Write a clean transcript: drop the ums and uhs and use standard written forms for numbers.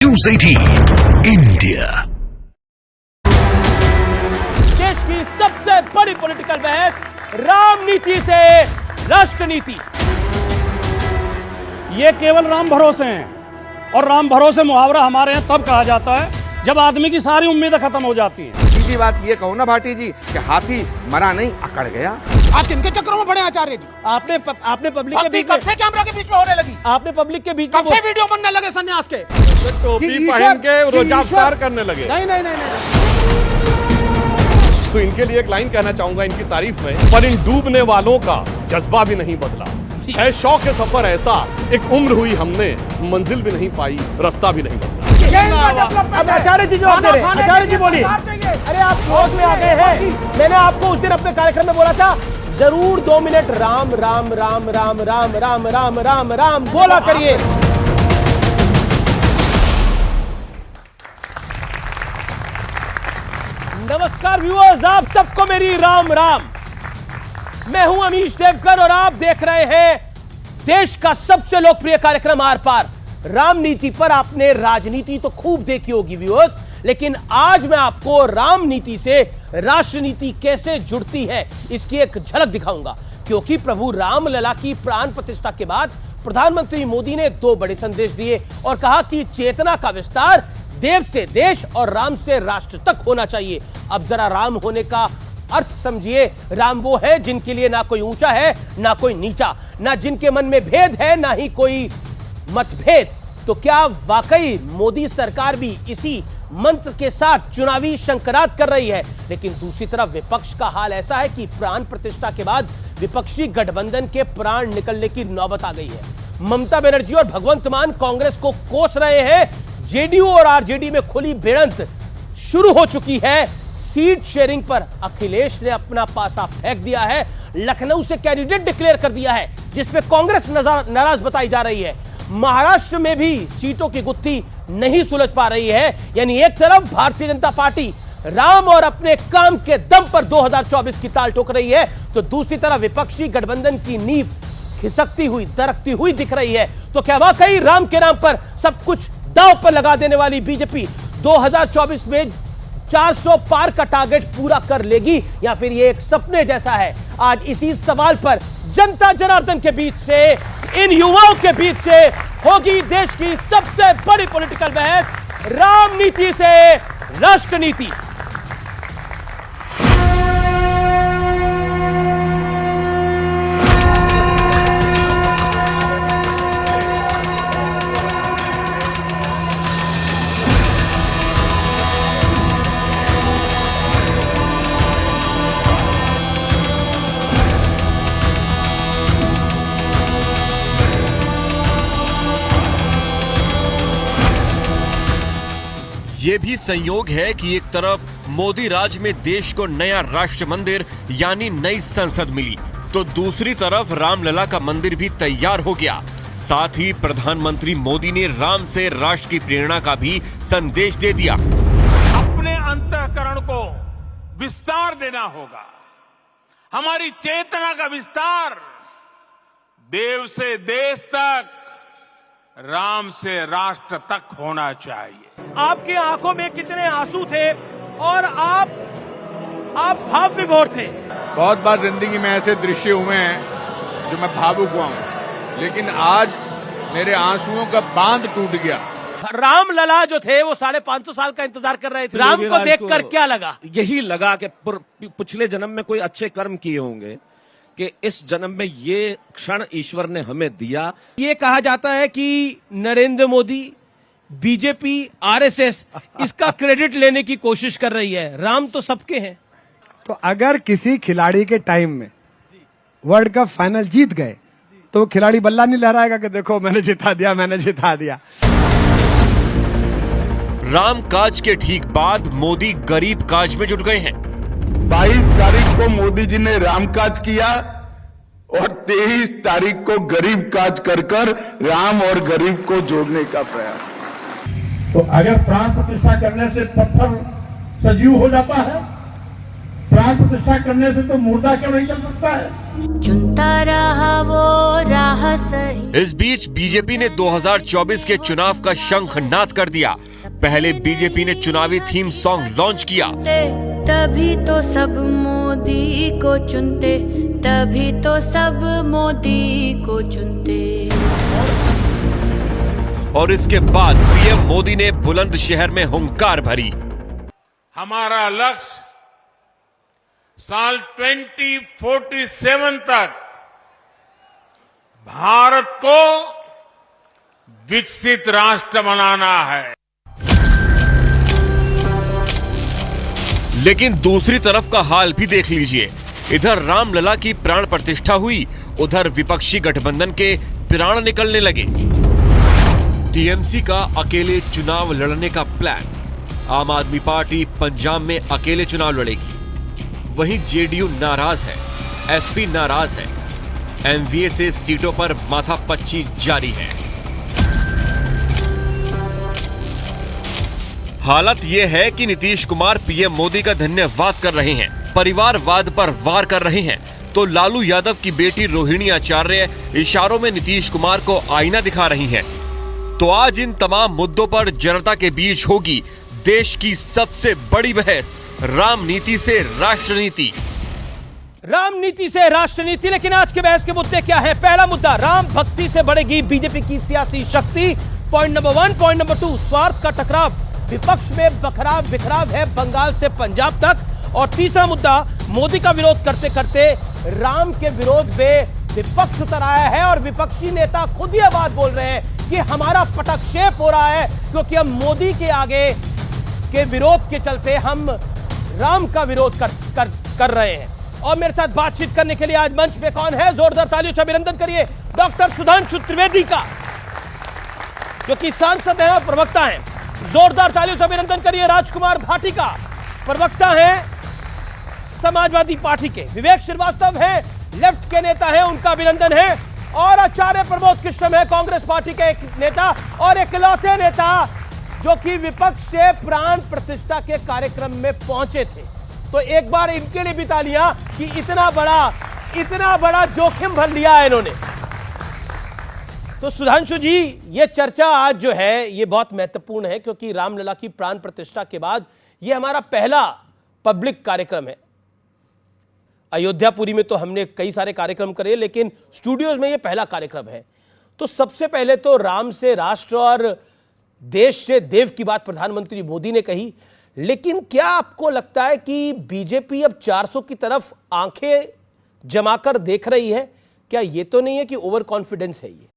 News 18 India. देश की सबसे बड़ी पॉलिटिकल बहस राम नीति से राष्ट्र नीति। ये केवल राम भरोसे हैं और राम भरोसे मुहावरा हमारे यहाँ तब कहा जाता है जब आदमी की सारी उम्मीदें खत्म हो जाती हैं। सीधी बात ये कहो ना भाटी जी कि हाथी मरा नहीं अकड़ गया। आप किनके चक्करों में पड़े आचार्य जी? आपने पब्लिक के बीच कब से कैमरा के बीच में होने लगी? आपने पब्लिक के बीच कब से वीडियो बनने लगे सन्यास के? टोपी पहन के रोजा अवतार करने लगे। नहीं। तो इनके लिए एक लाइन कहना चाहूंगा इनकी तारीफ में, पर इन डूबने वालों का जज्बा भी नहीं बदला है। शौक के सफर ऐसा, एक उम्र हुई हमने, मंजिल भी नहीं पाई, रास्ता भी नहीं बदला। अब आचार्य जी जवाब दे रहे हैं। आचार्य जी बोलिए। अरे आप जोश में आ गए हैं। मैंने आपको उस दिन अपने कार्यक्रम में बोला था जरूर 2 मिनट राम राम राम राम राम राम राम राम राम बोला करिए। नमस्कार व्यूअर्स, आप सबको मेरी राम राम। मैं हूं अमीश देवकर और आप देख रहे हैं देश का सबसे लोकप्रिय कार्यक्रम आर पार। रामनीति पर आपने राजनीति तो खूब देखी होगी व्यूअर्स, लेकिन आज मैं आपको राम नीति से राष्ट्रनीति कैसे जुड़ती है इसकी एक झलक दिखाऊंगा। क्योंकि प्रभु राम लला की प्राण प्रतिष्ठा के बाद प्रधानमंत्री मोदी ने 2 बड़े संदेश दिए और कहा कि चेतना का विस्तार देव से देश और राम से राष्ट्र तक होना चाहिए। अब जरा राम होने का अर्थ समझिए। राम वो है जिनके लिए ना कोई ऊंचा है ना कोई नीचा, ना जिनके मन में भेद है ना ही कोई मतभेद। तो क्या वाकई मोदी सरकार भी इसी मंत्र के साथ चुनावी शंकरात कर रही है? लेकिन दूसरी तरफ विपक्ष का हाल ऐसा है कि प्राण प्रतिष्ठा के बाद विपक्षी गठबंधन के प्राण निकलने की नौबत आ गई है। ममता बनर्जी और भगवंत मान कांग्रेस को कोस रहे हैं। जेडीयू और आरजेडी में खुली भिड़ंत शुरू हो चुकी है। सीट शेयरिंग पर अखिलेश ने अपना पासा फेंक दिया है। लखनऊ से कैंडिडेट डिक्लेयर कर दिया है जिसपे कांग्रेस नाराज बताई जा रही है। महाराष्ट्र में भी सीटों की गुत्थी नहीं सुलझ पा रही है। यानी एक तरफ भारतीय जनता पार्टी राम और अपने काम के दम पर 2024 की ताल ठोक रही है, तो दूसरी तरफ विपक्षी गठबंधन की नींव खिसकती हुई दरकती हुई दिख रही है। तो क्या वाकई राम के नाम पर सब कुछ दांव पर लगा देने वाली बीजेपी 2024 में 400 पार का टारगेट पूरा कर लेगी, या फिर ये एक सपने जैसा है? आज इसी सवाल पर जनता जनार्दन के बीच से, इन युवाओं के बीच से होगी देश की सबसे बड़ी पॉलिटिकल बहस राम नीति से राष्ट्र नीति। ये भी संयोग है कि एक तरफ मोदी राज में देश को नया राष्ट्र मंदिर यानी नई संसद मिली, तो दूसरी तरफ रामलला का मंदिर भी तैयार हो गया। साथ ही प्रधानमंत्री मोदी ने राम से राष्ट्र की प्रेरणा का भी संदेश दे दिया। अपने अंतःकरण को विस्तार देना होगा। हमारी चेतना का विस्तार देव से देश तक, राम से राष्ट्र तक होना चाहिए। आपकी आंखों में कितने आंसू थे और आप भाव विभोर थे। बहुत बार जिंदगी में ऐसे दृश्य हुए हैं जो मैं भावुक हुआ हूं, लेकिन आज मेरे आंसुओं का बांध टूट गया। राम लला जो थे वो 550 साल का इंतजार कर रहे थे। राम को देखकर क्या लगा? यही लगा कि पिछले जन्म में कोई अच्छे कर्म किए होंगे कि इस जन्म में ये क्षण ईश्वर ने हमें दिया। ये कहा जाता है कि नरेंद्र मोदी, बीजेपी, आरएसएस इसका क्रेडिट लेने की कोशिश कर रही है। राम तो सबके हैं। तो अगर किसी खिलाड़ी के टाइम में वर्ल्ड कप फाइनल जीत गए तो खिलाड़ी बल्ला नहीं लहराएगा कि देखो मैंने जिता दिया, मैंने जिता दिया। राम काज के ठीक बाद मोदी गरीब काज में जुट गए हैं। 22 तारीख को मोदी जी ने राम काज किया और 23 तारीख को गरीब काज कर राम और गरीब को जोड़ने का प्रयास। तो अगर प्राण प्रतिष्ठा करने से पत्थर सजीव हो जाता है, प्राण प्रतिष्ठा करने से तो मुर्दा क्यों नहीं चल सकता है? चुनता रहा वो राह सही। इस बीच बीजेपी ने 2024 के चुनाव का शंखनाद कर दिया। पहले बीजेपी ने चुनावी थीम सॉन्ग लॉन्च किया। तभी तो सब मोदी को चुनते, तभी तो सब मोदी को चुनते। और इसके बाद पीएम मोदी ने बुलंदशहर में हुंकार भरी। हमारा लक्ष्य साल 2047 तक भारत को विकसित राष्ट्र बनाना है। लेकिन दूसरी तरफ का हाल भी देख लीजिए। इधर रामलला की प्राण प्रतिष्ठा हुई, उधर विपक्षी गठबंधन के प्राण निकलने लगे। टीएमसी का अकेले चुनाव लड़ने का प्लान। आम आदमी पार्टी पंजाब में अकेले चुनाव लड़ेगी। वहीं जेडीयू नाराज है, एसपी नाराज है। एमवीए से सीटों पर माथापच्ची जारी है। हालत यह है कि नीतीश कुमार पीएम मोदी का धन्यवाद कर रहे हैं, परिवारवाद पर वार कर रहे हैं, तो लालू यादव की बेटी रोहिणी आचार्य इशारों में नीतीश कुमार को आईना दिखा रही हैं। तो आज इन तमाम मुद्दों पर जनता के बीच होगी देश की सबसे बड़ी बहस, राम नीति से राष्ट्रनीति। राम नीति से राष्ट्रनीति। लेकिन आज के बहस के मुद्दे क्या है? पहला मुद्दा, राम भक्ति से बढ़ेगी बीजेपी की सियासी शक्ति। Point number 1। पॉइंट नंबर 2, स्वार्थ का टकराव, विपक्ष में बिखराव है बंगाल से पंजाब तक। और तीसरा मुद्दा, मोदी का विरोध करते करते राम के विरोध में विपक्ष उतर आया है और विपक्षी नेता खुद यह बात बोल रहे हैं कि हमारा पटक्षेप हो रहा है क्योंकि हम मोदी के आगे के विरोध के चलते हम राम का विरोध कर रहे हैं। और मेरे साथ बातचीत करने के लिए आज मंच पे कौन है? जोरदार तालियों से अभिनंदन करिए डॉक्टर सुधांशु त्रिवेदी का, जो कि सांसद हैं और प्रवक्ता हैं। जोरदार तालियों से अभिनंदन करिए राजकुमार भाटी का, प्रवक्ता हैं समाजवादी पार्टी के। विवेक श्रीवास्तव हैं, लेफ्ट के नेता हैं, उनका अभिनंदन है। और आचार्य प्रमोद कृष्णम है, कांग्रेस पार्टी के एक नेता और इकलौते नेता जो कि विपक्ष से प्राण प्रतिष्ठा के कार्यक्रम में पहुंचे थे। तो एक बार इनके लिए भी तालियां कि इतना बड़ा जोखिम भर लिया है इन्होंने। तो सुधांशु जी, ये चर्चा आज जो है ये बहुत महत्वपूर्ण है क्योंकि रामलला की प्राण प्रतिष्ठा के बाद ये हमारा पहला पब्लिक कार्यक्रम है। अयोध्यापुरी में तो हमने कई सारे कार्यक्रम करे, लेकिन स्टूडियोज में ये पहला कार्यक्रम है। तो सबसे पहले तो राम से राष्ट्र और देश से देव की बात प्रधानमंत्री मोदी ने कही, लेकिन क्या आपको लगता है कि बीजेपी अब 400 की तरफ आंखें जमाकर देख रही है? क्या ये तो नहीं है कि ओवर कॉन्फिडेंस है ये?